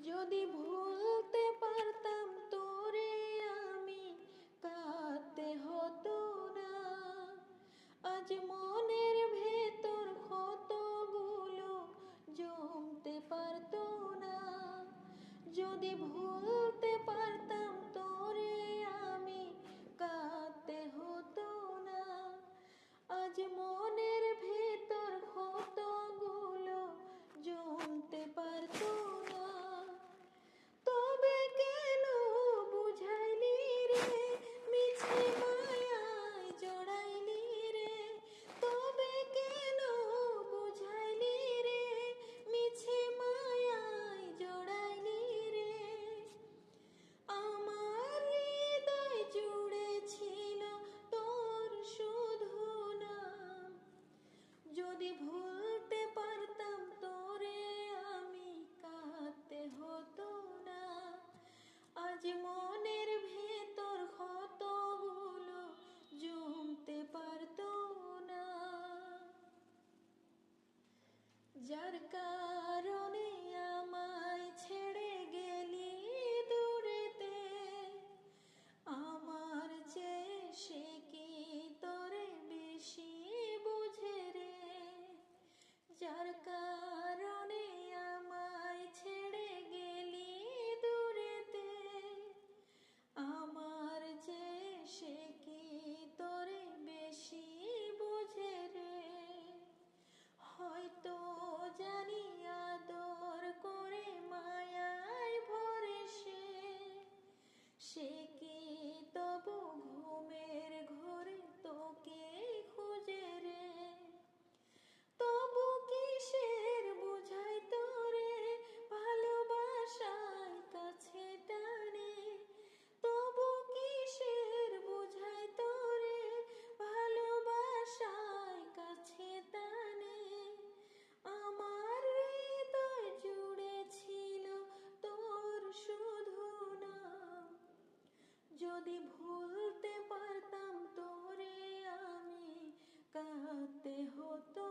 যদি ভুলতে পারতাম তোরে আমি, কাঁদতে হতো না। আজ মনের ভেতর ক্ষতগুলো জমতে পারতো না। যদি ভুলতে পারতাম তোরে আমি, কাঁদতে হতো না। আজ মনের ভেতর ক্ষতগুলো জমতে পারতো না। তবে কেন বুঝাইলি রে, মিছে মায়ায় জড়াইলি রে। তবে কেন বুঝাইলি রে, মিছে মায়ায় জড়াইলি রে। আমার হৃদয় জুড়ে ছিল তোর শুধু নাম। যদি ভুলতে পারতাম তোরে আমি, কাঁদতে হতো না। আজ মনের ভেতর ক্ষতগুলো জমতে পারতো না। যার কারণে আমায় ছেড়ে গেলি দূরেতে, আমার চেয়ে সে কি তোরে বেশি বুঝে রে। যার কারণে আমায় ছেড়ে গেলি দূরেতে, আমার চেয়ে সে কি তোরে বেশি বুঝে রে। হয়তো জানি আদর করে মায়ায় ভরে সে কি তবু ঘুমের ঘোরে তোকে খুঁজে রে। তবু কিসের বুঝাই তোরে ভালোবাসায় কাছে টানে। তবু কিসের বুঝাই তোরে ভালোবাসায় কাছে টানে। আমার হৃদয় জুড়ে ছিল তোর শুধু নাম। যদি ভুলতে পারতাম তোরে আমি, কাঁদতে হতো